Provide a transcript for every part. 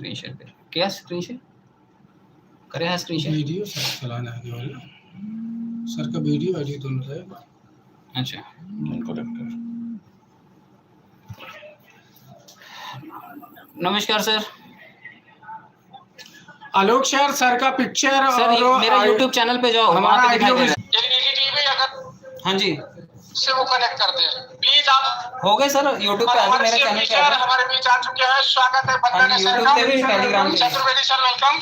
Screen share पे क्या screen share करे है? स्क्रीन शेयर वीडियो सर चलाना है केवल सर का वीडियो आईडी दोनों रहेगा। अच्छा नमस्कार सर। आलोक सर का पिक्चर सर और मेरा यूट्यूब चैनल पे जाओ, हमारा आइडियो भी हाँ जी से वो कनेक्ट करते हैं। प्लीज आप हो गए सर यूट्यूब पे आ मेरे चैनल पे आ हमारे बीच आ चुके हैं। स्वागत है बंदना सर का, टेलीग्राम चतुर्वेदी सर वेलकम।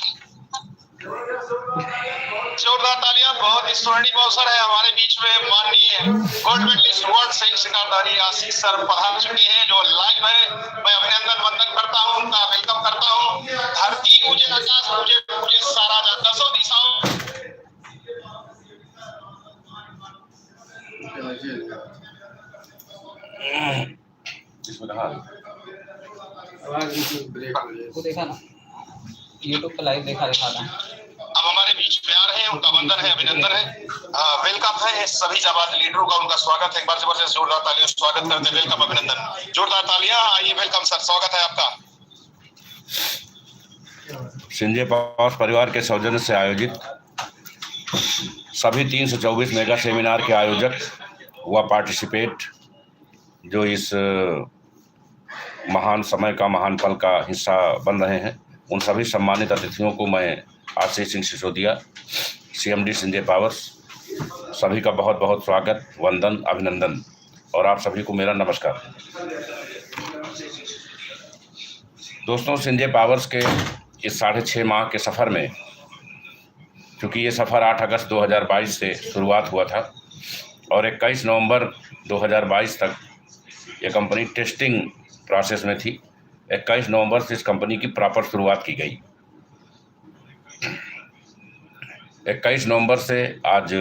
जोरदार तालियां। बहुत स्वर्णिम अवसर है हमारे बीच में माननीय गोल्ड मेडलिस्ट वर्ल्ड सिंह शिकारधारी आशीष सर पधार चुके हैं जो लाइव है। मैं अभिनंदन वंदन करता हूं, उनका वेलकम करता हूं। धरती पूजे, आकाश पूजे, पूजे सारा दसों दिशाओं वो देखा ना यूट्यूब पे लाइव देखा था। अब हमारे बीच में आ रहे हैं, उनका वंदन है, अभिनंदन है, वेलकम है। सभी जाबाज लीडरों का उनका स्वागत है। एक बार जबरदस्त जोरदार तालियों से स्वागत करते हैं। वेलकम, अभिनंदन, जोरदार तालियां। आइए, वेलकम सर, स्वागत है आपका। संजय पावर्स परिवार के सौजन्य से आयोजित सभी 324 मेगा सेमिनार के आयोजक व पार्टिसिपेट जो इस महान समय का, महान पल का हिस्सा बन रहे हैं, उन सभी सम्मानित अतिथियों को मैं आशीष सिंह सिसोदिया, CMD संजय पावर्स, सभी का बहुत बहुत स्वागत, वंदन, अभिनंदन और आप सभी को मेरा नमस्कार। दोस्तों, संजय पावर्स के इस 6.5 माह के सफ़र में, क्योंकि ये सफ़र 8 अगस्त 2022 से शुरुआत हुआ था और 21 नवंबर 2022 तक ये कंपनी टेस्टिंग प्रोसेस में थी। 21 नवंबर से इस कंपनी की प्रॉपर शुरुआत की गई। 21 नवंबर से आज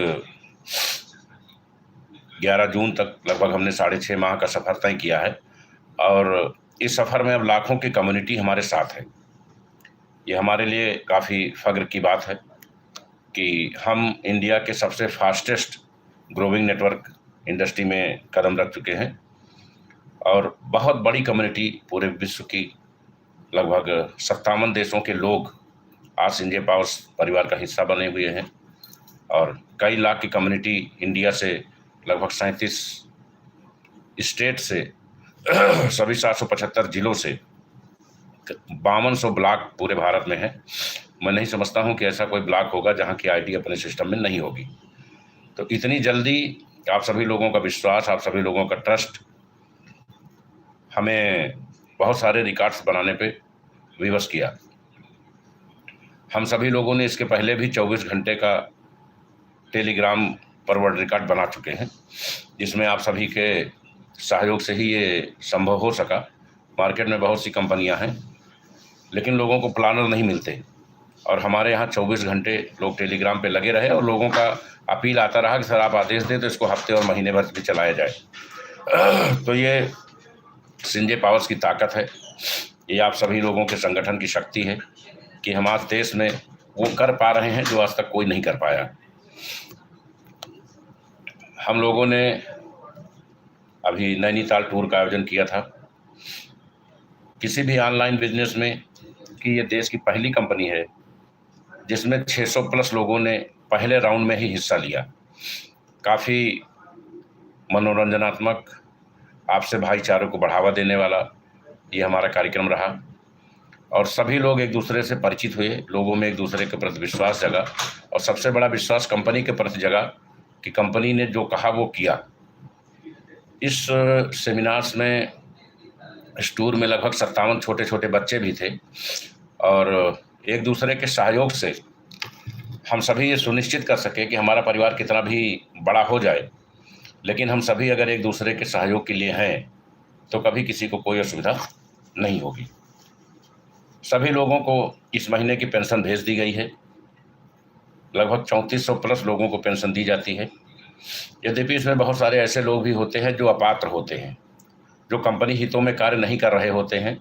11 जून तक लगभग हमने 6.5 माह का सफ़र तय किया है और इस सफ़र में अब लाखों की कम्युनिटी हमारे साथ है। ये हमारे लिए काफ़ी फ़ख्र की बात है कि हम इंडिया के सबसे फास्टेस्ट ग्रोइंग नेटवर्क इंडस्ट्री में कदम रख चुके हैं और बहुत बड़ी कम्युनिटी पूरे विश्व की लगभग 57 देशों के लोग आज संजय पावर्स परिवार का हिस्सा बने हुए हैं और कई लाख की कम्युनिटी इंडिया से लगभग 37 स्टेट से सभी 775 जिलों से 5200 ब्लॉक पूरे भारत में है। मैं नहीं समझता हूं कि ऐसा कोई ब्लॉक होगा जहां की आईडी अपने सिस्टम में नहीं होगी। तो इतनी जल्दी आप सभी लोगों का विश्वास, आप सभी लोगों का ट्रस्ट हमें बहुत सारे रिकॉर्ड्स बनाने पे विवश किया। हम सभी लोगों ने इसके पहले भी 24 घंटे का टेलीग्राम पर वर्ल्ड रिकॉर्ड बना चुके हैं, जिसमें आप सभी के सहयोग से ही ये संभव हो सका। मार्केट में बहुत सी कंपनियां हैं लेकिन लोगों को प्लानर नहीं मिलते और हमारे यहाँ 24 घंटे लोग टेलीग्राम पे लगे रहे और लोगों का अपील आता रहा कि सर आप आदेश दें तो इसको हफ्ते और महीने भर भी चलाया जाए। तो ये संजय पावर्स की ताकत है, ये आप सभी लोगों के संगठन की शक्ति है कि हम आज देश में वो कर पा रहे हैं जो आज तक कोई नहीं कर पाया। हम लोगों ने अभी नैनीताल टूर का आयोजन किया था। किसी भी ऑनलाइन बिजनेस में कि ये देश की पहली कंपनी है जिसमें 600 प्लस लोगों ने पहले राउंड में ही हिस्सा लिया। काफ़ी मनोरंजनात्मक, आपसे भाईचारे को बढ़ावा देने वाला ये हमारा कार्यक्रम रहा और सभी लोग एक दूसरे से परिचित हुए, लोगों में एक दूसरे के प्रति विश्वास जगा और सबसे बड़ा विश्वास कंपनी के प्रति जगा कि कंपनी ने जो कहा वो किया। इस सेमिनार्स में, इस टूर में लगभग 57 छोटे छोटे बच्चे भी थे और एक दूसरे के सहयोग से हम सभी ये सुनिश्चित कर सके कि हमारा परिवार कितना भी बड़ा हो जाए लेकिन हम सभी अगर एक दूसरे के सहयोग के लिए हैं तो कभी किसी को कोई असुविधा नहीं होगी। सभी लोगों को इस महीने की पेंशन भेज दी गई है। लगभग 3400 प्लस लोगों को पेंशन दी जाती है। यद्यपि इसमें बहुत सारे ऐसे लोग भी होते हैं जो अपात्र होते हैं, जो कंपनी हितों में कार्य नहीं कर रहे होते हैं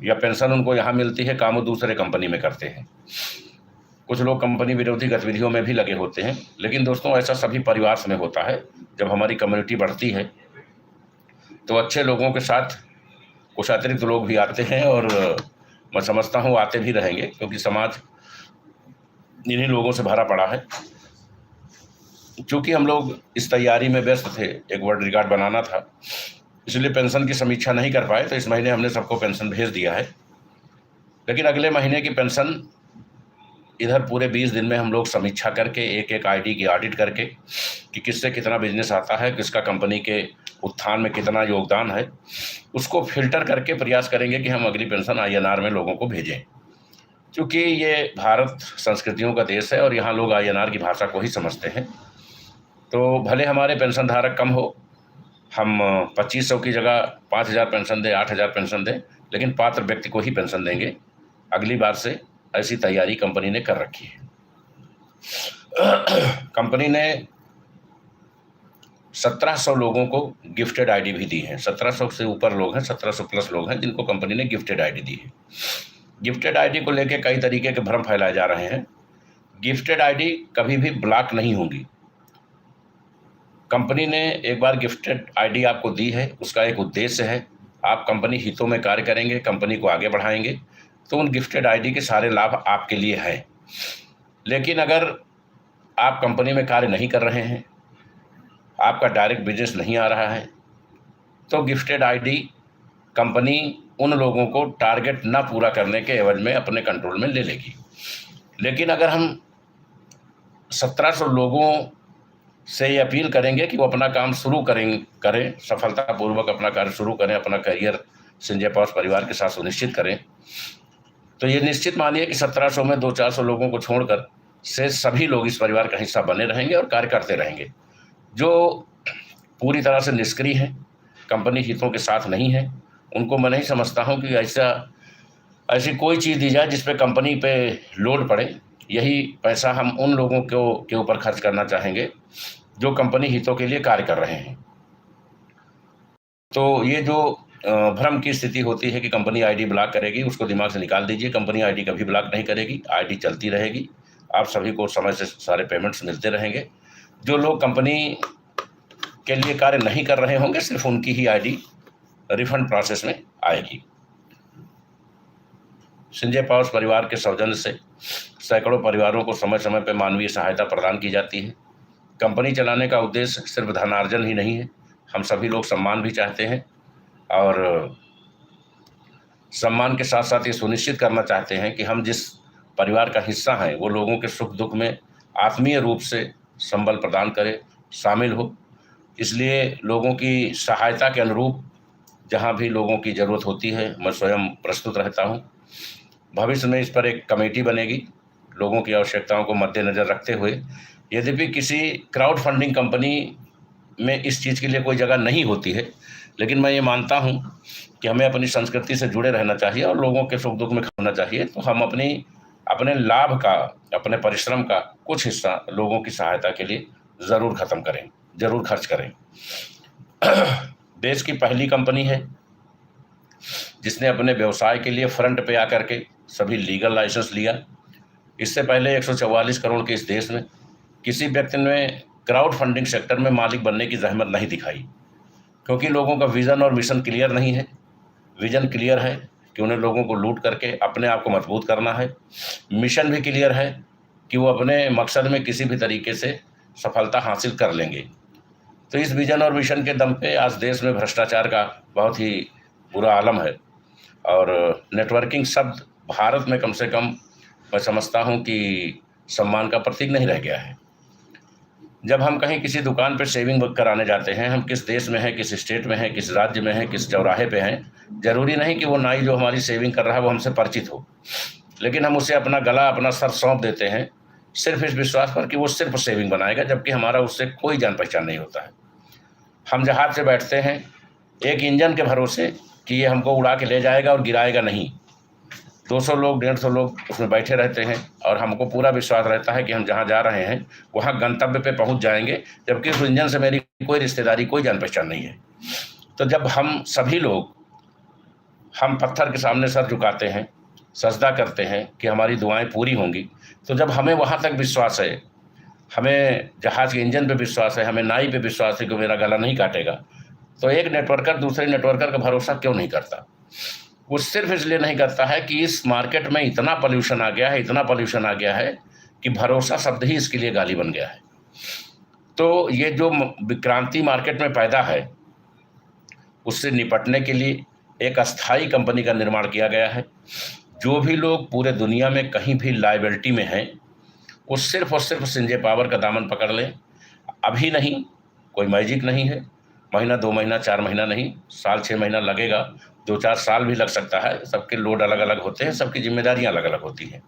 या पेंशन उनको यहाँ मिलती है, काम वो दूसरे कंपनी में करते हैं। कुछ लोग कंपनी विरोधी गतिविधियों में भी लगे होते हैं। लेकिन दोस्तों, ऐसा सभी परिवार में होता है। जब हमारी कम्युनिटी बढ़ती है तो अच्छे लोगों के साथ कुछ अतिरिक्त लोग भी आते हैं और मैं समझता हूँ आते भी रहेंगे, क्योंकि समाज इन्हीं लोगों से भरा पड़ा है। चूँकि हम लोग इस तैयारी में व्यस्त थे, एक वर्ल्ड रिकॉर्ड बनाना था, इसलिए पेंशन की समीक्षा नहीं कर पाए। तो इस महीने हमने सबको पेंशन भेज दिया है, लेकिन अगले महीने की पेंशन इधर पूरे 20 दिन में हम लोग समीक्षा करके एक एक आईडी की ऑडिट करके कि किससे कितना बिजनेस आता है, किसका कंपनी के उत्थान में कितना योगदान है, उसको फिल्टर करके प्रयास करेंगे कि हम अगली पेंशन INR में लोगों को भेजें। क्योंकि ये भारत संस्कृतियों का देश है और यहाँ लोग INR की भाषा को ही समझते हैं। तो भले हमारे पेंशन धारक कम हो, हम 2500 की जगह 5000 पेंशन दें, 8000 पेंशन दें, लेकिन पात्र व्यक्ति को ही पेंशन देंगे अगली बार से। ऐसी तैयारी कंपनी ने कर रखी है। कंपनी ने 1700 लोगों को गिफ्टेड आईडी भी दी है। 1700 से ऊपर लोग हैं, 1700 प्लस लोग हैं जिनको कंपनी ने गिफ्टेड आईडी दी है। गिफ्टेड आईडी को लेके कई तरीके के भ्रम फैलाए जा रहे हैं। गिफ्टेड आईडी कभी भी ब्लॉक नहीं होंगी। कंपनी ने एक बार गिफ्टेड आईडी आपको दी है, उसका एक उद्देश्य है, आप कंपनी हितों में कार्य करेंगे, कंपनी को आगे बढ़ाएंगे, तो उन गिफ्टेड आईडी के सारे लाभ आपके लिए हैं। लेकिन अगर आप कंपनी में कार्य नहीं कर रहे हैं, आपका डायरेक्ट बिजनेस नहीं आ रहा है, तो गिफ्टेड आईडी कंपनी उन लोगों को टारगेट ना पूरा करने के एवज में अपने कंट्रोल में ले लेगी। लेकिन अगर हम 1700 लोगों से ये अपील करेंगे कि वो अपना काम शुरू करें सफलतापूर्वक अपना कार्य शुरू करें, अपना करियर संजय पाउस परिवार के साथ सुनिश्चित करें, तो ये निश्चित मानिए कि 1700 में 200-400 लोगों को छोड़कर से सभी लोग इस परिवार का हिस्सा बने रहेंगे और कार्य करते रहेंगे। जो पूरी तरह से निष्क्रिय हैं, कंपनी हितों के साथ नहीं है, उनको मैं नहीं समझता हूँ कि ऐसी कोई चीज़ दी जाए जिस पे कंपनी पे लोड पड़े। यही पैसा हम उन लोगों के ऊपर खर्च करना चाहेंगे जो कंपनी हितों के लिए कार्य कर रहे हैं। तो ये जो भ्रम की स्थिति होती है कि कंपनी आईडी ब्लॉक करेगी, उसको दिमाग से निकाल दीजिए। कंपनी आईडी कभी ब्लॉक नहीं करेगी, आईडी चलती रहेगी, आप सभी को समय से सारे पेमेंट्स मिलते रहेंगे। जो लोग कंपनी के लिए कार्य नहीं कर रहे होंगे, सिर्फ उनकी ही आईडी रिफंड प्रोसेस में आएगी। संजय पाउस परिवार के सौजन्य से सैकड़ों परिवारों को समय समय पर मानवीय सहायता प्रदान की जाती है। कंपनी चलाने का उद्देश्य सिर्फ धनार्जन ही नहीं है, हम सभी लोग सम्मान भी चाहते हैं और सम्मान के साथ साथ ये सुनिश्चित करना चाहते हैं कि हम जिस परिवार का हिस्सा हैं वो लोगों के सुख दुख में आत्मीय रूप से संबल प्रदान करे, शामिल हो। इसलिए लोगों की सहायता के अनुरूप जहाँ भी लोगों की ज़रूरत होती है, मैं स्वयं प्रस्तुत रहता हूँ। भविष्य में इस पर एक कमेटी बनेगी लोगों की आवश्यकताओं को मद्देनज़र रखते हुए। यद्यपि किसी क्राउड फंडिंग कंपनी में इस चीज़ के लिए कोई जगह नहीं होती है, लेकिन मैं ये मानता हूँ कि हमें अपनी संस्कृति से जुड़े रहना चाहिए और लोगों के सुख दुख में होना चाहिए। तो हम अपने लाभ का, अपने परिश्रम का कुछ हिस्सा लोगों की सहायता के लिए ज़रूर खर्च करें। देश की पहली कंपनी है जिसने अपने व्यवसाय के लिए फ्रंट पे आकर के सभी लीगल लाइसेंस लिया। इससे पहले 144 करोड़ के इस देश में किसी व्यक्ति ने क्राउड फंडिंग सेक्टर में मालिक बनने की जहमत नहीं दिखाई, क्योंकि लोगों का विज़न और मिशन क्लियर नहीं है। विज़न क्लियर है कि उन्हें लोगों को लूट करके अपने आप को मजबूत करना है। मिशन भी क्लियर है कि वो अपने मकसद में किसी भी तरीके से सफलता हासिल कर लेंगे। तो इस विज़न और मिशन के दम पे आज देश में भ्रष्टाचार का बहुत ही बुरा आलम है और नेटवर्किंग शब्द भारत में कम से कम मैं समझता हूँ कि सम्मान का प्रतीक नहीं रह गया है। जब हम कहीं किसी दुकान पर सेविंग कराने जाते हैं, हम किस देश में हैं, किस स्टेट में हैं, किस राज्य में हैं, किस चौराहे पे हैं, ज़रूरी नहीं कि वो नाई जो हमारी सेविंग कर रहा है वो हमसे परिचित हो, लेकिन हम उसे अपना गला, अपना सर सौंप देते हैं सिर्फ इस विश्वास पर कि वो सिर्फ सेविंग बनाएगा, जबकि हमारा उससे कोई जान पहचान नहीं होता है। हम जहाज से बैठते हैं एक इंजन के भरोसे कि ये हमको उड़ा के ले जाएगा और गिराएगा नहीं। 200 लोग, 150 लोग उसमें बैठे रहते हैं और हमको पूरा विश्वास रहता है कि हम जहाँ जा रहे हैं वहाँ गंतव्य पे पहुँच जाएंगे, जबकि उस इंजन से मेरी कोई रिश्तेदारी, कोई जान पहचान नहीं है। तो जब हम सभी लोग पत्थर के सामने सर झुकाते हैं, सजदा करते हैं कि हमारी दुआएं पूरी होंगी, तो जब हमें वहाँ तक विश्वास है, हमें जहाज़ के इंजन पे विश्वास है, हमें नाई पे विश्वास है कि मेरा गला नहीं काटेगा, तो एक नेटवर्कर दूसरे नेटवर्कर का भरोसा क्यों नहीं करता। वो सिर्फ इसलिए नहीं करता है कि इस मार्केट में इतना पॉल्यूशन आ गया है, इतना पॉल्यूशन आ गया है कि भरोसा शब्द ही इसके लिए गाली बन गया है। तो ये जो विक्रांति मार्केट में पैदा है, उससे निपटने के लिए एक अस्थाई कंपनी का निर्माण किया गया है। जो भी लोग पूरे दुनिया में कहीं भी लायबिलिटी में हैं, वो सिर्फ और सिर्फ संजय पावर का दामन पकड़ लें। अभी नहीं, कोई मैजिक नहीं है, महीना 2 महीना 4 महीना नहीं, साल 6 महीना लगेगा, 2-4 साल भी लग सकता है। सबके लोड अलग अलग होते हैं, सबकी जिम्मेदारियां अलग अलग होती हैं।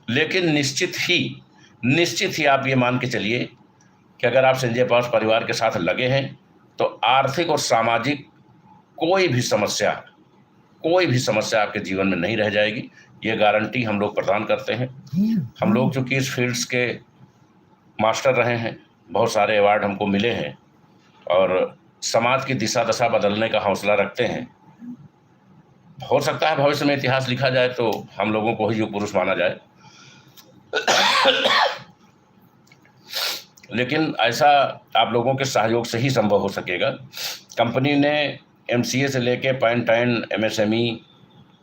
लेकिन निश्चित ही आप ये मान के चलिए कि अगर आप संजय पावर परिवार के साथ लगे हैं तो आर्थिक और सामाजिक कोई भी समस्या आपके जीवन में नहीं रह जाएगी। ये गारंटी हम लोग प्रदान करते हैं। हम लोग चूँकि इस फील्ड्स के मास्टर रहे हैं, बहुत सारे अवार्ड हमको मिले हैं और समाज की दिशा दशा बदलने का हौसला रखते हैं। हो सकता है भविष्य में इतिहास लिखा जाए तो हम लोगों को ही युग पुरुष माना जाए, लेकिन ऐसा आप लोगों के सहयोग से ही संभव हो सकेगा। कंपनी ने MCA से लेके पैन-टैन, MSME,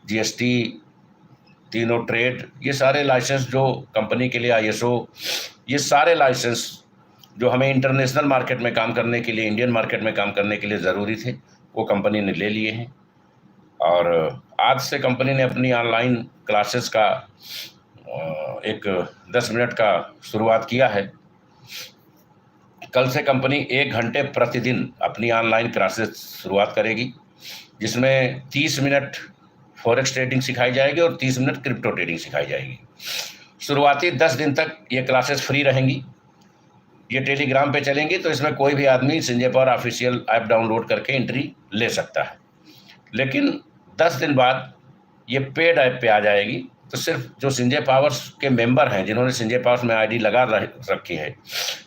GST, तीनों ट्रेड, ये सारे लाइसेंस जो कंपनी के लिए, ISO, ये सारे लाइसेंस जो हमें इंटरनेशनल मार्केट में काम करने के लिए, इंडियन मार्केट में काम करने के लिए ज़रूरी थे, वो कंपनी ने ले लिए हैं। और आज से कंपनी ने अपनी ऑनलाइन क्लासेस का एक 10 मिनट का शुरुआत किया है। कल से कंपनी 1 घंटे प्रतिदिन अपनी ऑनलाइन क्लासेस शुरुआत करेगी, जिसमें 30 मिनट फॉरेक्स ट्रेडिंग सिखाई जाएगी और 30 मिनट क्रिप्टो ट्रेडिंग सिखाई जाएगी। शुरुआती 10 दिन तक ये क्लासेस फ्री रहेंगी। ये टेलीग्राम पे चलेंगी, तो इसमें कोई भी आदमी Sanjay power official app download करके एंट्री ले सकता है। लेकिन 10 दिन बाद ये पेड ऐप पे आ जाएगी, तो सिर्फ जो संजय पावर्स के मेंबर हैं, जिन्होंने संजय पावर्स में ID लगा रखी है,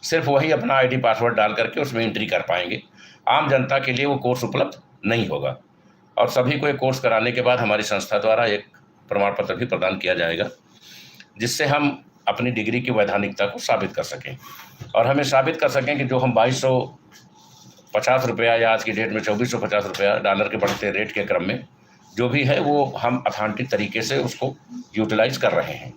सिर्फ वही अपना ID पासवर्ड डाल करके उसमें एंट्री कर पाएंगे। आम जनता के लिए वो कोर्स उपलब्ध नहीं होगा। और सभी को एक कोर्स कराने के बाद हमारी संस्था द्वारा एक प्रमाण पत्र भी प्रदान किया जाएगा, जिससे हम अपनी डिग्री की वैधानिकता को साबित कर सकें और हमें साबित कर सकें कि जो हम 2250 रुपया या आज की डेट में 2450 रुपया डॉलर के बढ़ते रेट के क्रम में जो भी है, वो हम अथेंटिक तरीके से उसको यूटिलाइज कर रहे हैं।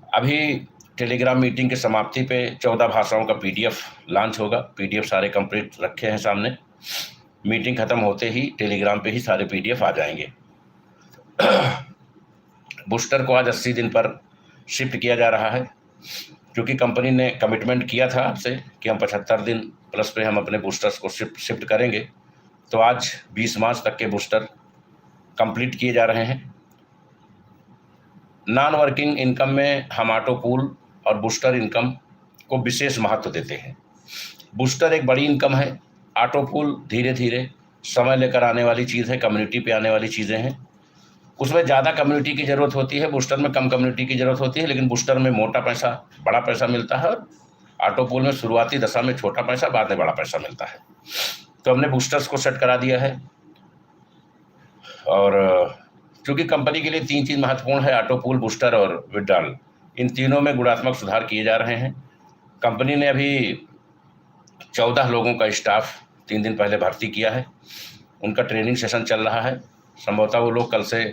अभी टेलीग्राम मीटिंग की समाप्ति पे 14 भाषाओं का PDF लॉन्च होगा। PDF सारे कंप्लीट रखे हैं सामने। मीटिंग ख़त्म होते ही टेलीग्राम पे ही सारे PDF आ जाएंगे। बूस्टर को आज 80 दिन पर शिफ्ट किया जा रहा है, क्योंकि कंपनी ने कमिटमेंट किया था आपसे कि हम 75 दिन प्लस पे हम अपने बूस्टर्स को शिफ्ट करेंगे। तो आज 20 मार्च तक के बूस्टर कंप्लीट किए जा रहे हैं। नॉन वर्किंग इनकम में हम ऑटो पूल और बूस्टर इनकम को विशेष महत्व देते हैं। बूस्टर एक बड़ी इनकम है, ऑटो पूल धीरे धीरे समय लेकर आने वाली चीज़ है, कम्युनिटी पे आने वाली चीज़ें हैं। उसमें ज़्यादा कम्युनिटी की ज़रूरत होती है, बूस्टर में कम कम्युनिटी की ज़रूरत होती है, लेकिन बूस्टर में मोटा पैसा, बड़ा पैसा मिलता है और ऑटो पूल में शुरुआती दशा में छोटा पैसा, बाद में बड़ा पैसा मिलता है। तो हमने बूस्टर्स को सेट करा दिया है। और चूँकि कंपनी के लिए 3 चीज़ महत्वपूर्ण है, ऑटो पूल, बूस्टर और विड्रॉल, इन तीनों में गुणात्मक सुधार किए जा रहे हैं। कंपनी ने अभी 14 लोगों का स्टाफ 3 दिन पहले भर्ती किया है। उनका ट्रेनिंग सेशन चल रहा है। संभवतः वो लोग कल से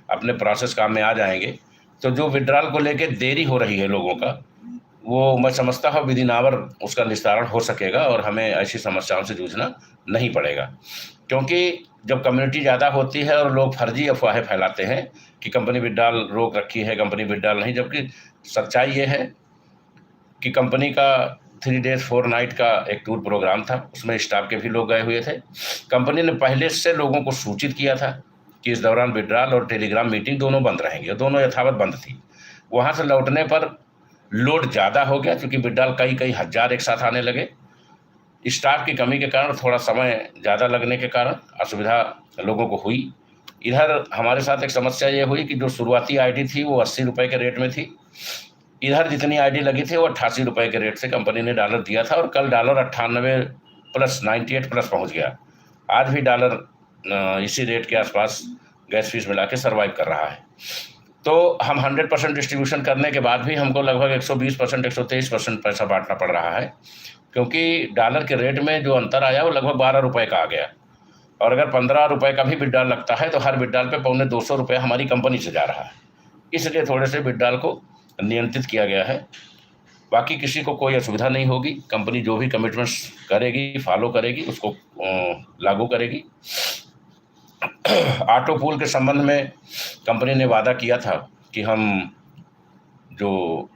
अपने प्रोसेस काम में आ जाएंगे। तो जो विड्रॉल को लेके देरी हो रही है लोगों का, वो मैं समझता हूँ विदिन आवर उसका निस्तारण हो सकेगा और हमें ऐसी समस्याओं से जूझना नहीं पड़ेगा। क्योंकि जब कम्युनिटी ज़्यादा होती है और लोग फर्जी अफवाहें फैलाते हैं कि कंपनी विड्रॉल रोक रखी है, कंपनी विड्रॉल नहीं, जबकि सच्चाई ये है कि कंपनी का 3 days 4 night का एक टूर प्रोग्राम था, उसमें स्टाफ के भी लोग गए हुए थे। कंपनी ने पहले से लोगों को सूचित किया था कि इस दौरान विड्रॉल और टेलीग्राम मीटिंग दोनों बंद रहेंगी, और दोनों यथावत बंद थी। वहाँ से लौटने पर लोड ज़्यादा हो गया, क्योंकि विड्रॉल कई हज़ार एक साथ आने लगे। स्टाफ की कमी के कारण, थोड़ा समय ज़्यादा लगने के कारण असुविधा लोगों को हुई। इधर हमारे साथ एक समस्या ये हुई कि जो शुरुआती ID थी वो 80 रुपये के रेट में थी। इधर जितनी ID लगी थी वो 88 रुपये के रेट से कंपनी ने डॉलर दिया था, और कल डॉलर 98 प्लस 98 प्लस पहुँच गया। आज भी डॉलर इसी रेट के आसपास गैस फीस मिला के सर्वाइव कर रहा है। तो हम 100% डिस्ट्रीब्यूशन करने के बाद भी हमको लगभग 120%, 123% पैसा बांटना पड़ रहा है, क्योंकि डॉलर के रेट में जो अंतर आया वो लगभग 12 रुपये का आ गया। और अगर 15 रुपये का भी विड्रॉल लगता है तो हर विड्रॉल पे 250 रुपये हमारी कंपनी से जा रहा है, इसलिए थोड़े से विड्रॉल को नियंत्रित किया गया है। बाकी किसी को कोई असुविधा नहीं होगी, कंपनी जो भी कमिटमेंट्स करेगी, फॉलो करेगी, उसको लागू करेगी। ऑटो पूल के संबंध में कंपनी ने वादा किया था कि हम जो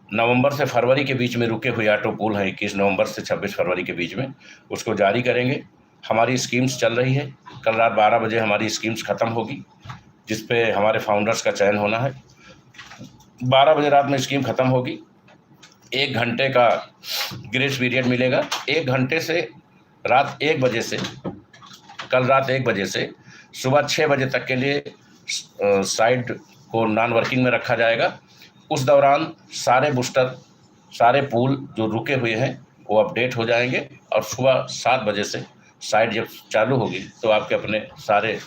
नवंबर से फरवरी के बीच में रुके हुए ऑटो पूल हैं, 21 नवंबर से 26 फरवरी के बीच में, उसको जारी करेंगे। हमारी स्कीम्स चल रही है, कल रात 12 बजे हमारी स्कीम्स ख़त्म होगी, जिस पे हमारे फाउंडर्स का चयन होना है। 12 बजे रात में स्कीम ख़त्म होगी, 1 घंटे का ग्रेस पीरियड मिलेगा। 1 घंटे से रात 1 बजे से, कल रात 1 बजे से सुबह 6 बजे तक के लिए साइट को नॉन वर्किंग में रखा जाएगा। उस दौरान सारे बूस्टर, सारे पूल जो रुके हुए हैं वो अपडेट हो जाएंगे और सुबह 7 बजे से साइट जब चालू होगी तो आपके अपने सारे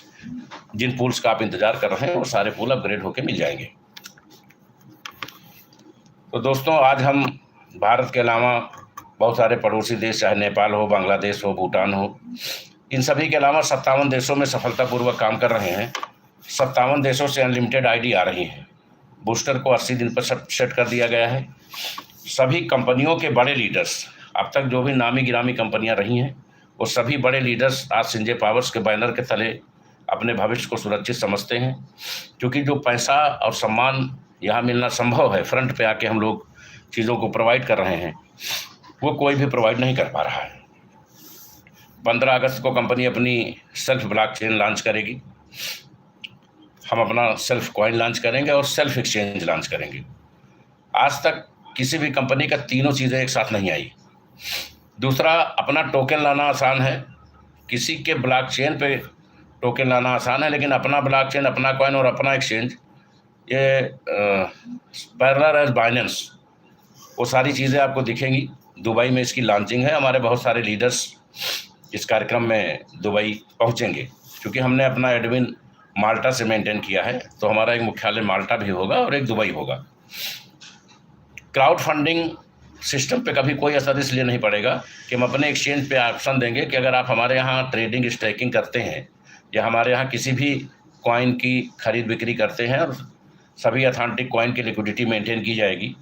जिन पूल्स का आप इंतज़ार कर रहे हैं वो सारे पूल अपग्रेड होके मिल जाएंगे। तो दोस्तों, आज हम भारत के अलावा बहुत सारे पड़ोसी देश, चाहे नेपाल हो, बांग्लादेश हो, भूटान हो, इन सभी के अलावा 57 देशों में सफलतापूर्वक काम कर रहे हैं। 57 देशों से अनलिमिटेड आईडी आ रही है। बूस्टर को 80 दिन पर सेट कर दिया गया है। सभी कंपनियों के बड़े लीडर्स, अब तक जो भी नामी गिरामी कंपनियां रही हैं, वो सभी बड़े लीडर्स आज संजय पावर्स के बैनर के तले अपने भविष्य को सुरक्षित समझते हैं, क्योंकि जो पैसा और सम्मान यहाँ मिलना संभव है, फ्रंट पे आके हम लोग चीज़ों को प्रोवाइड कर रहे हैं, वो कोई भी प्रोवाइड नहीं कर पा रहा है। 15 अगस्त को कंपनी अपनी सेल्फ ब्लॉकचेन लॉन्च करेगी, हम अपना सेल्फ कॉइन लॉन्च करेंगे और सेल्फ एक्सचेंज लॉन्च करेंगे। आज तक किसी भी कंपनी का तीनों चीज़ें एक साथ नहीं आई। दूसरा, अपना टोकन लाना आसान है, किसी के ब्लॉकचेन पे टोकन लाना आसान है, लेकिन अपना ब्लॉकचेन, अपना कॉइन और अपना एक्सचेंज, ये पैरेलल एज बाइनेंस, वो सारी चीज़ें आपको दिखेंगी। दुबई में इसकी लॉन्चिंग है। हमारे बहुत सारे लीडर्स इस कार्यक्रम में दुबई पहुंचेंगे, क्योंकि हमने अपना एडमिन माल्टा से मेंटेन किया है, तो हमारा एक मुख्यालय माल्टा भी होगा और एक दुबई होगा। क्राउड फंडिंग सिस्टम पे कभी कोई असर इसलिए नहीं पड़ेगा कि हम अपने एक्सचेंज पे ऑप्शन देंगे कि अगर आप हमारे यहाँ ट्रेडिंग स्टेकिंग करते हैं या हमारे यहाँ किसी भी कॉइन की खरीद बिक्री करते हैं और सभी अथेंटिक कॉइन की लिक्विडिटी मेंटेन की जाएगी,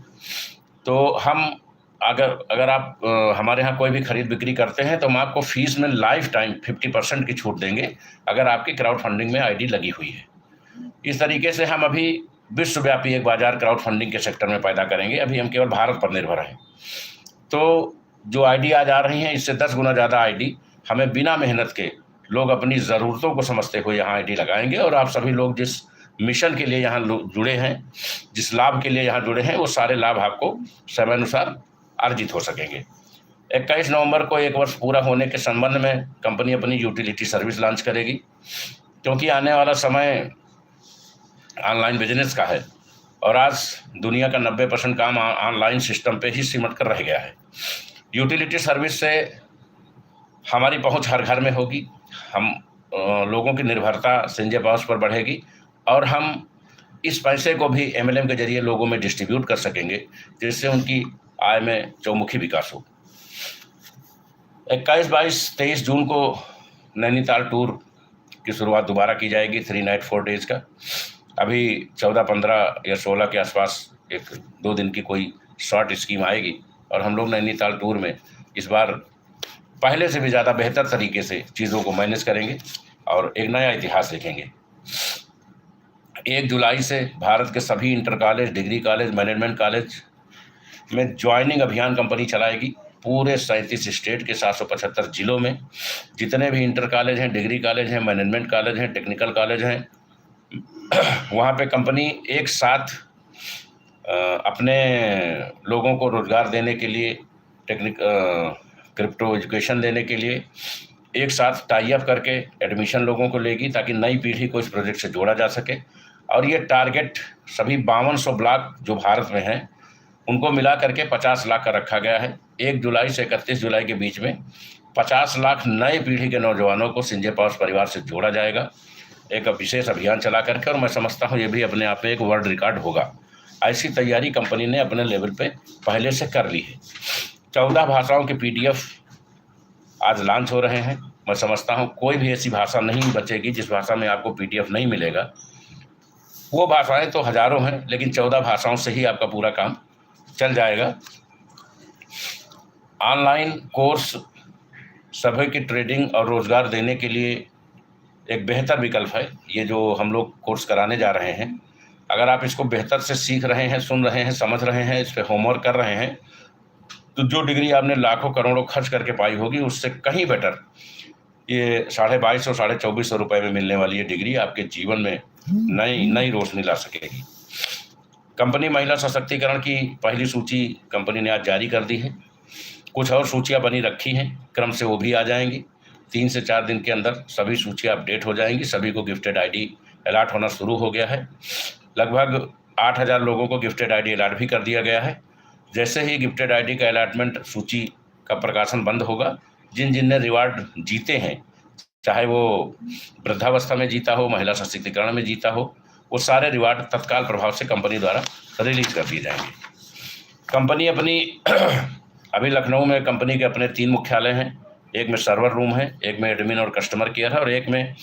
तो हम अगर आप हमारे यहाँ कोई भी खरीद बिक्री करते हैं तो हम आपको फीस में लाइफ टाइम 50% की छूट देंगे अगर आपकी क्राउड फंडिंग में आईडी लगी हुई है। इस तरीके से हम अभी विश्वव्यापी एक बाजार क्राउड फंडिंग के सेक्टर में पैदा करेंगे। अभी हम केवल भारत पर निर्भर हैं। तो जो आईडी आज आ रही हैं, इससे 10 गुना ज़्यादा आईडी हमें बिना मेहनत के लोग अपनी ज़रूरतों को समझते हुए यहाँ आईडी लगाएंगे, और आप सभी लोग जिस मिशन के लिए यहाँ जुड़े हैं, जिस लाभ के लिए यहाँ जुड़े हैं, वो सारे लाभ आपको समयानुसार अर्जित हो सकेंगे। 21 नवंबर को 1 वर्ष पूरा होने के संबंध में कंपनी अपनी यूटिलिटी सर्विस लॉन्च करेगी, क्योंकि आने वाला समय ऑनलाइन बिजनेस का है और आज दुनिया का 90% काम ऑनलाइन सिस्टम पे ही सिमट कर रह गया है। यूटिलिटी सर्विस से हमारी पहुंच हर घर में होगी, हम लोगों की निर्भरता संजय पावर्स पर बढ़ेगी और हम इस पैसे को भी MLM के जरिए लोगों में डिस्ट्रीब्यूट कर सकेंगे, जिससे उनकी आय में चौमुखी विकास हो। 21, 22, 23 जून को नैनीताल टूर की शुरुआत दोबारा की जाएगी, 3 नाइट 4 डेज का। अभी 14, 15 या 16 के आसपास 1-2 दिन की कोई शॉर्ट स्कीम आएगी और हम लोग नैनीताल टूर में इस बार पहले से भी ज़्यादा बेहतर तरीके से चीज़ों को मैनेज करेंगे और एक नया इतिहास लिखेंगे। 1 जुलाई से भारत के सभी inter college, degree college, management college में ज्वाइनिंग अभियान कंपनी चलाएगी। पूरे 37 स्टेट के 775 जिलों में जितने भी इंटर कॉलेज हैं, डिग्री कॉलेज हैं, मैनेजमेंट कॉलेज हैं, टेक्निकल कॉलेज हैं, वहाँ पे कंपनी एक साथ अपने लोगों को रोज़गार देने के लिए, क्रिप्टो एजुकेशन देने के लिए एक साथ टाई अप करके एडमिशन लोगों को लेगी, ताकि नई पीढ़ी को इस प्रोजेक्ट से जोड़ा जा सके। और ये टारगेट सभी 5200 ब्लॉक जो भारत में हैं उनको मिला करके 50 लाख का रखा गया है। 1 जुलाई से 31 जुलाई के बीच में 50 लाख नए पीढ़ी के नौजवानों को संजय पावर्स परिवार से जोड़ा जाएगा, एक विशेष अभियान चला करके। और मैं समझता हूँ ये भी अपने आप में एक वर्ल्ड रिकॉर्ड होगा। ऐसी तैयारी कंपनी ने अपने लेवल पे पहले से कर ली है। 14 भाषाओं की PDF आज लॉन्च हो रहे हैं। मैं समझता हूँ कोई भी ऐसी भाषा नहीं बचेगी जिस भाषा में आपको PDF नहीं मिलेगा। वो भाषाएं तो हज़ारों हैं, लेकिन 14 भाषाओं से ही आपका पूरा काम चल जाएगा। ऑनलाइन कोर्स सभी की ट्रेडिंग और रोज़गार देने के लिए एक बेहतर विकल्प है। ये जो हम लोग कोर्स कराने जा रहे हैं, अगर आप इसको बेहतर से सीख रहे हैं, सुन रहे हैं, समझ रहे हैं, इस पर होमवर्क कर रहे हैं, तो जो डिग्री आपने लाखों करोड़ों खर्च करके पाई होगी उससे कहीं बेटर ये 2250 2450 रुपये में मिलने वाली ये डिग्री आपके जीवन में नई नई रोशनी ला सकेगी। कंपनी महिला सशक्तिकरण की पहली सूची कंपनी ने आज जारी कर दी है। कुछ और सूचियां बनी रखी हैं, क्रम से वो भी आ जाएंगी। 3 से 4 दिन के अंदर सभी सूचियां अपडेट हो जाएंगी। सभी को गिफ्टेड ID अलॉट होना शुरू हो गया है। लगभग 8000 लोगों को गिफ्टेड ID अलॉट भी कर दिया गया है। जैसे ही गिफ्टेड ID का अलॉटमेंट सूची का प्रकाशन बंद होगा, जिन जिन ने रिवार्ड जीते हैं, चाहे वो वृद्धावस्था में जीता हो, महिला सशक्तिकरण में जीता हो, वो सारे रिवार्ड तत्काल प्रभाव से कंपनी द्वारा रिलीज कर दिए जाएंगे। कंपनी अपनी अभी लखनऊ में कंपनी के अपने 3 मुख्यालय हैं। एक में सर्वर रूम है, एक में एडमिन और कस्टमर केयर है, और एक में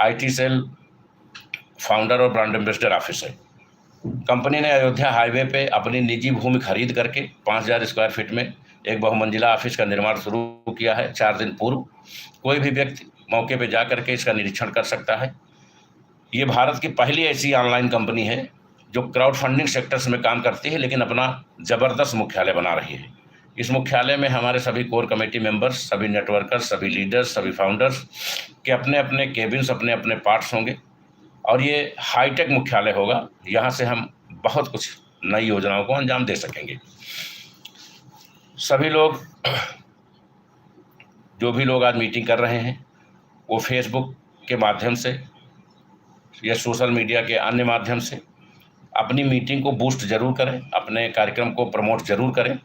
IT सेल, फाउंडर और ब्रांड एम्बेसडर ऑफिस है। कंपनी ने अयोध्या हाईवे पे अपनी निजी भूमि खरीद करके 5000 स्क्वायर फीट में एक बहुमंजिला ऑफिस का निर्माण शुरू किया है 4 दिन पूर्व। कोई भी व्यक्ति मौके पे जा करके इसका निरीक्षण कर सकता है। ये भारत की पहली ऐसी ऑनलाइन कंपनी है जो क्राउड फंडिंग सेक्टर्स में काम करती है, लेकिन अपना ज़बरदस्त मुख्यालय बना रही है। इस मुख्यालय में हमारे सभी कोर कमेटी मेंबर्स, सभी नेटवर्कर्स, सभी लीडर्स, सभी फाउंडर्स के अपने अपने केबिन्स, अपने अपने पार्ट्स होंगे, और ये हाईटेक मुख्यालय होगा। यहाँ से हम बहुत कुछ नई योजनाओं को अंजाम दे सकेंगे। सभी लोग, जो भी लोग आज मीटिंग कर रहे हैं, वो फेसबुक के माध्यम से या सोशल मीडिया के अन्य माध्यम से अपनी मीटिंग को बूस्ट जरूर करें, अपने कार्यक्रम को प्रमोट जरूर करें।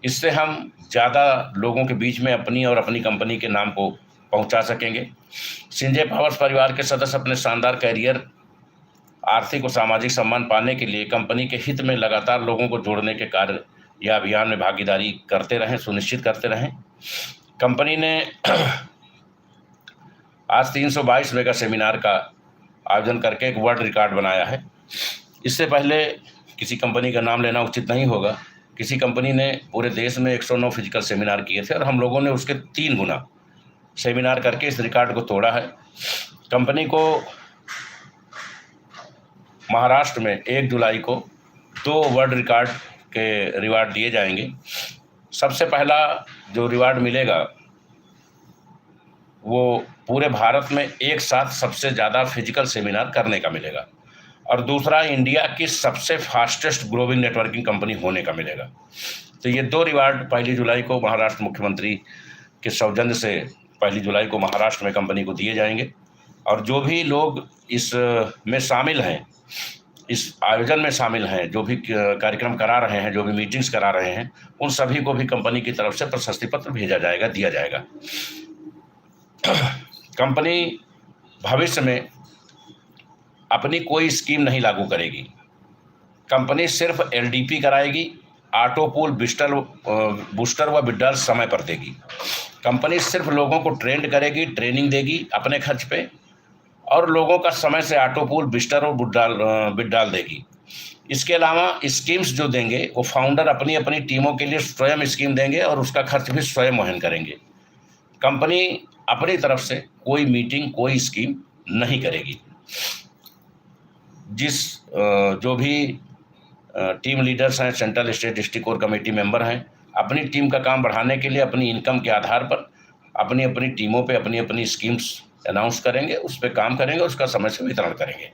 इससे हम ज़्यादा लोगों के बीच में अपनी और अपनी कंपनी के नाम को पहुंचा सकेंगे। सिंजे पावर्स परिवार के सदस्य अपने शानदार कैरियर, आर्थिक और सामाजिक सम्मान पाने के लिए कंपनी के हित में लगातार लोगों को जोड़ने के कार्य या अभियान में भागीदारी करते रहें, सुनिश्चित करते रहें। कंपनी ने आज 322 मेगा सेमिनार का आयोजन करके एक वर्ल्ड रिकॉर्ड बनाया है। इससे पहले किसी कंपनी का नाम लेना उचित नहीं होगा। किसी कंपनी ने पूरे देश में 109 फिजिकल सेमिनार किए थे और हम लोगों ने उसके 3 गुना सेमिनार करके इस रिकॉर्ड को तोड़ा है। कंपनी को महाराष्ट्र में 1 जुलाई को 2 वर्ल्ड रिकॉर्ड के रिवार्ड दिए जाएंगे। सबसे पहला जो रिवार्ड मिलेगा वो पूरे भारत में एक साथ सबसे ज़्यादा फिजिकल सेमिनार करने का मिलेगा, और दूसरा इंडिया की सबसे फास्टेस्ट ग्रोइंग नेटवर्किंग कंपनी होने का मिलेगा। तो ये 2 रिवार्ड 1 जुलाई को महाराष्ट्र मुख्यमंत्री के सौजन्य से 1 जुलाई को महाराष्ट्र में कंपनी को दिए जाएंगे। और जो भी लोग इस में शामिल हैं, इस आयोजन में शामिल हैं, जो भी कार्यक्रम करा रहे हैं, जो भी मीटिंग्स करा रहे हैं, उन सभी को भी कंपनी की तरफ से प्रशस्ति पत्र भेजा जाएगा, दिया जाएगा। कंपनी भविष्य में अपनी कोई स्कीम नहीं लागू करेगी। कंपनी सिर्फ LDP कराएगी, ऑटो पूल, बूस्टर व विड्रॉल समय पर देगी। कंपनी सिर्फ लोगों को ट्रेंड करेगी, ट्रेनिंग देगी अपने खर्च पे, और लोगों का समय से ऑटो पूल, बूस्टर और विड्रॉल देगी। इसके अलावा स्कीम्स जो देंगे वो फाउंडर अपनी अपनी टीमों के लिए स्वयं स्कीम देंगे और उसका खर्च भी स्वयं वहन करेंगे। कंपनी अपनी तरफ से कोई मीटिंग, कोई स्कीम नहीं करेगी। जो भी टीम लीडर्स हैं, सेंट्रल, स्टेट, डिस्ट्रिक्ट और कमेटी मेंबर हैं, अपनी टीम का काम बढ़ाने के लिए अपनी इनकम के आधार पर अपनी अपनी टीमों पे अपनी अपनी स्कीम्स अनाउंस करेंगे, उस पर काम करेंगे, उसका समय से वितरण करेंगे।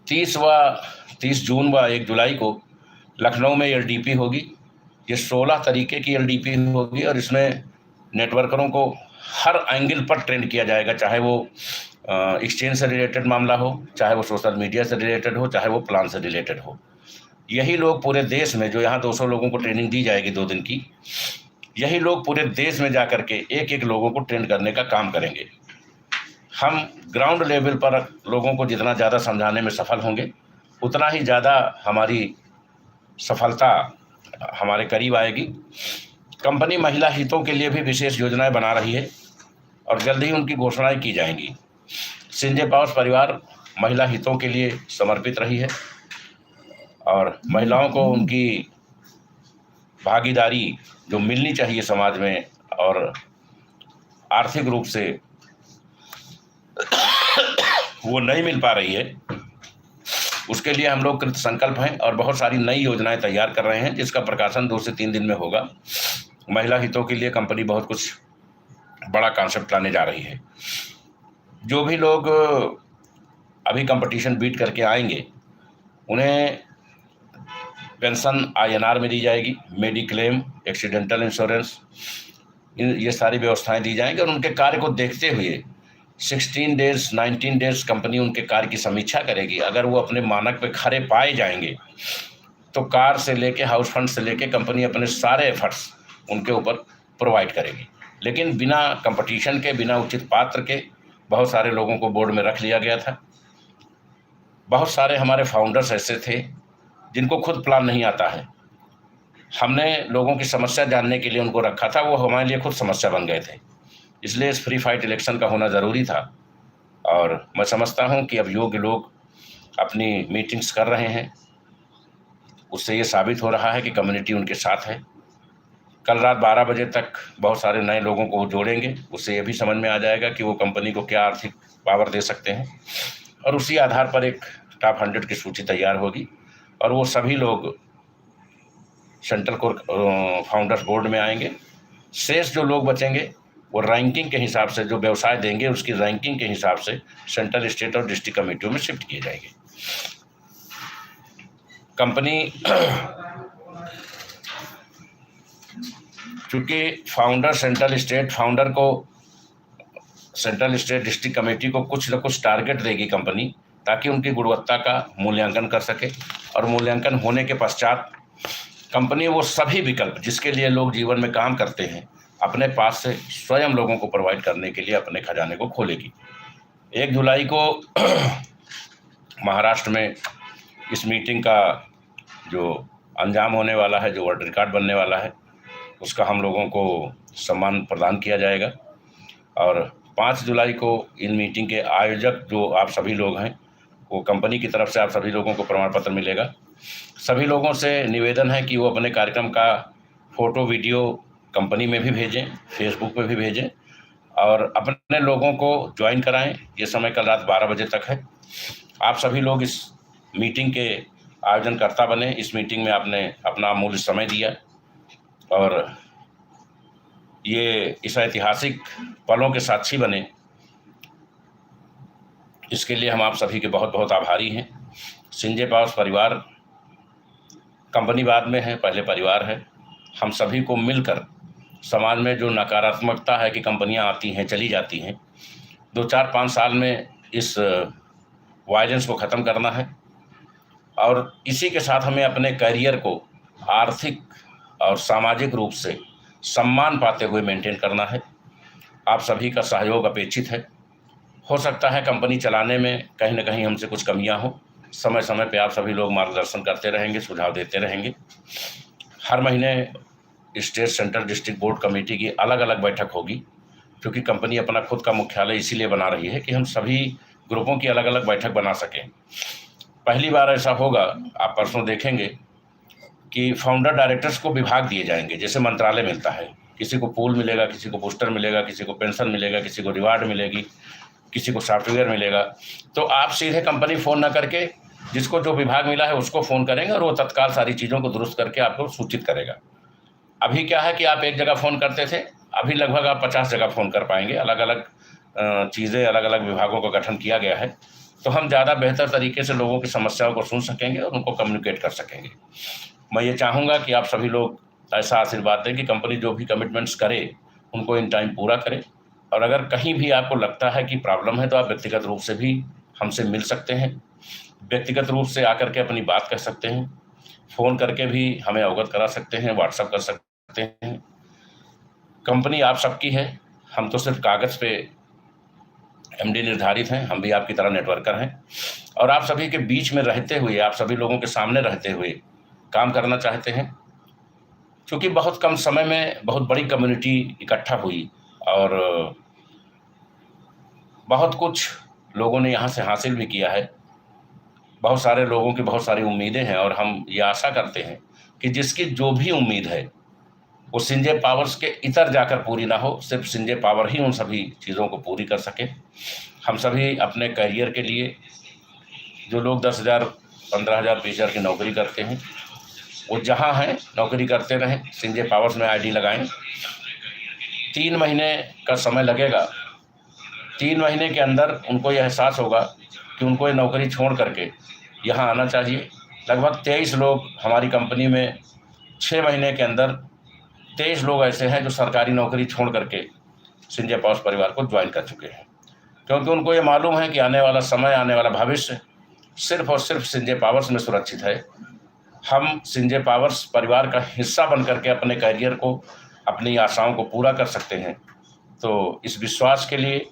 30 जून व 1 जुलाई को लखनऊ में LDP होगी। ये 16 तरीके की LDP होगी और इसमें नेटवर्करों को हर एंगल पर ट्रेंड किया जाएगा, चाहे वो एक्सचेंज से रिलेटेड मामला हो, चाहे वो सोशल मीडिया से रिलेटेड हो, चाहे वो प्लान से रिलेटेड हो। यही लोग पूरे देश में, जो यहाँ 200 लोगों को ट्रेनिंग दी जाएगी 2 दिन की, यही लोग पूरे देश में जा कर के एक लोगों को ट्रेंड करने का काम करेंगे। हम ग्राउंड लेवल पर लोगों को जितना ज़्यादा समझाने में सफल होंगे, उतना ही ज़्यादा हमारी सफलता हमारे करीब आएगी। कंपनी महिला हितों के लिए भी विशेष योजनाएं बना रही है और जल्द ही उनकी घोषणाएं की जाएंगी। संजय पाउस परिवार महिला हितों के लिए समर्पित रही है और महिलाओं को उनकी भागीदारी जो मिलनी चाहिए समाज में और आर्थिक रूप से वो नहीं मिल पा रही है, उसके लिए हम लोग कृत संकल्प हैं और बहुत सारी नई योजनाएं तैयार कर रहे हैं, जिसका प्रकाशन 2 से 3 दिन में होगा। महिला हितों के लिए कंपनी बहुत कुछ बड़ा कॉन्सेप्ट लाने जा रही है। जो भी लोग अभी कंपटीशन बीट करके आएंगे उन्हें पेंशन INR में दी जाएगी, मेडिक्लेम, एक्सीडेंटल इंश्योरेंस, ये सारी व्यवस्थाएं दी जाएंगी और उनके कार्य को देखते हुए 16 डेज 19 डेज कंपनी उनके कार्य की समीक्षा करेगी। अगर वो अपने मानक पे खरे पाए जाएंगे तो कार से लेके हाउस फंड से लेके कंपनी अपने सारे एफर्ट्स उनके ऊपर प्रोवाइड करेगी। लेकिन बिना कंपटीशन के, बिना उचित पात्र के बहुत सारे लोगों को बोर्ड में रख लिया गया था। बहुत सारे हमारे फाउंडर्स ऐसे थे जिनको खुद प्लान नहीं आता है। हमने लोगों की समस्या जानने के लिए उनको रखा था, वो हमारे लिए खुद समस्या बन गए थे। इसलिए इस फ्री फाइट इलेक्शन का होना ज़रूरी था और मैं समझता हूं कि अब योग्य लोग अपनी मीटिंग्स कर रहे हैं। उससे ये साबित हो रहा है कि कम्युनिटी उनके साथ है। कल रात 12 बजे तक बहुत सारे नए लोगों को वो जोड़ेंगे। उससे ये भी समझ में आ जाएगा कि वो कंपनी को क्या आर्थिक पावर दे सकते हैं और उसी आधार पर एक टॉप 100 की सूची तैयार होगी और वो सभी लोग सेंट्रल कोर फाउंडर्स बोर्ड में आएंगे। शेष जो लोग बचेंगे वो रैंकिंग के हिसाब से, जो व्यवसाय देंगे उसकी रैंकिंग के हिसाब से सेंट्रल, स्टेट और डिस्ट्रिक्ट कमेटियों में शिफ्ट किए जाएंगे। कंपनी चूँकि फाउंडर सेंट्रल स्टेट, फाउंडर को सेंट्रल स्टेट डिस्ट्रिक्ट कमेटी को कुछ न कुछ टारगेट देगी कंपनी, ताकि उनकी गुणवत्ता का मूल्यांकन कर सके और मूल्यांकन होने के पश्चात कंपनी वो सभी विकल्प जिसके लिए लोग जीवन में काम करते हैं अपने पास से स्वयं लोगों को प्रोवाइड करने के लिए अपने खजाने को खोलेगी। 1 जुलाई को महाराष्ट्र में इस मीटिंग का जो अंजाम होने वाला है, जो वर्ल्ड रिकॉर्ड बनने वाला है, उसका हम लोगों को सम्मान प्रदान किया जाएगा और 5 जुलाई को इन मीटिंग के आयोजक जो आप सभी लोग हैं, वो कंपनी की तरफ से आप सभी लोगों को प्रमाण पत्र मिलेगा। सभी लोगों से निवेदन है कि वो अपने कार्यक्रम का फ़ोटो वीडियो कंपनी में भी भेजें, फेसबुक पे भी भेजें और अपने लोगों को ज्वाइन कराएं। ये समय कल रात 12 बजे तक है। आप सभी लोग इस मीटिंग के आयोजनकर्ता बने। इस मीटिंग में आपने अपना अमूल्य समय दिया और ये इस ऐतिहासिक पलों के साक्षी बने, इसके लिए हम आप सभी के बहुत बहुत आभारी हैं। संजय पाउस परिवार कंपनी बाद में है, पहले परिवार है। हम सभी को मिलकर समाज में जो नकारात्मकता है कि कंपनियां आती हैं चली जाती हैं, 2-4-5 साल में इस वायलेंस को ख़त्म करना है और इसी के साथ हमें अपने करियर को आर्थिक और सामाजिक रूप से सम्मान पाते हुए मेंटेन करना है। आप सभी का सहयोग अपेक्षित है। हो सकता है कंपनी चलाने में कहीं ना कहीं हमसे कुछ कमियां हो। समय समय पे आप सभी लोग मार्गदर्शन करते रहेंगे, सुझाव देते रहेंगे। हर महीने state, central, district board committee की अलग अलग बैठक होगी, क्योंकि कंपनी अपना खुद का मुख्यालय इसीलिए बना रही है कि हम सभी ग्रुपों की अलग अलग बैठक बना सकें। पहली बार ऐसा होगा, आप परसों देखेंगे कि फाउंडर डायरेक्टर्स को विभाग दिए जाएंगे, जैसे मंत्रालय मिलता है। किसी को पूल मिलेगा, किसी को बूस्टर मिलेगा, किसी को पेंशन मिलेगा, किसी को रिवार्ड मिलेगी, किसी को सॉफ्टवेयर मिलेगा। तो आप सीधे कंपनी फ़ोन ना करके जिसको जो विभाग मिला है उसको फ़ोन करेंगे और वो तत्काल सारी चीज़ों को दुरुस्त करके आपको सूचित करेगा। अभी क्या है कि आप एक जगह फ़ोन करते थे, अभी लगभग आप 50 जगह फ़ोन कर पाएंगे। अलग अलग चीज़ें, अलग अलग विभागों का गठन किया गया है, तो हम ज़्यादा बेहतर तरीके से लोगों की समस्याओं को सुन सकेंगे और उनको कम्युनिकेट कर सकेंगे। मैं ये चाहूँगा कि आप सभी लोग ऐसा आशीर्वाद दें कि कंपनी जो भी कमिटमेंट्स करे उनको इन टाइम पूरा करे। और अगर कहीं भी आपको लगता है कि प्रॉब्लम है तो आप व्यक्तिगत रूप से भी हमसे मिल सकते हैं, व्यक्तिगत रूप से आकर के अपनी बात कह सकते हैं, फ़ोन करके भी हमें अवगत करा सकते हैं, व्हाट्सएप कर सकते हैं। कंपनी आप सबकी है, हम तो सिर्फ कागज़ पे MD निर्धारित हैं, हम भी आपकी तरह नेटवर्कर हैं और आप सभी के बीच में रहते हुए, आप सभी लोगों के सामने रहते हुए काम करना चाहते हैं। क्योंकि बहुत कम समय में बहुत बड़ी कम्युनिटी इकट्ठा हुई और बहुत कुछ लोगों ने यहाँ से हासिल भी किया है। बहुत सारे लोगों की बहुत सारी उम्मीदें हैं और हम ये आशा करते हैं कि जिसकी जो भी उम्मीद है वो संजय पावर्स के इतर जाकर पूरी ना हो, सिर्फ संजय पावर ही उन सभी चीज़ों को पूरी कर सके। हम सभी अपने करियर के लिए जो लोग 10,000, 15,000, 20,000 की नौकरी करते हैं वो जहाँ हैं नौकरी करते रहें, संजय पावर्स में आईडी लगाएं। 3 महीने का समय लगेगा। 3 महीने के अंदर उनको यह एहसास होगा कि उनको ये नौकरी छोड़ करके यहाँ आना चाहिए। लगभग 23 लोग हमारी कंपनी में 6 महीने के अंदर 23 लोग ऐसे हैं जो सरकारी नौकरी छोड़ करके संजय पावर्स परिवार को ज्वाइन कर चुके हैं, क्योंकि उनको ये मालूम है कि आने वाला समय, आने वाला भविष्य सिर्फ और सिर्फ संजय पावर्स में सुरक्षित है। हम संजय पावर्स परिवार का हिस्सा बन करके अपने करियर को, अपनी आशाओं को पूरा कर सकते हैं। तो इस विश्वास के लिए,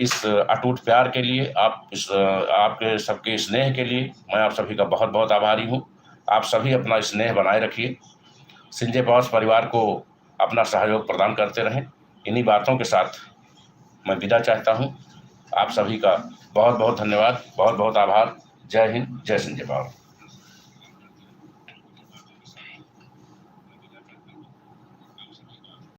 इस अटूट प्यार के लिए, आपके सबके स्नेह के लिए मैं आप सभी का बहुत बहुत आभारी हूँ। आप सभी अपना स्नेह बनाए रखिए, संजय पावर्स परिवार को अपना सहयोग प्रदान करते रहें। इन्हीं बातों के साथ मैं विदा चाहता हूँ। आप सभी का बहुत बहुत धन्यवाद, बहुत बहुत आभार। जय हिंद, जय संजय पावर्स।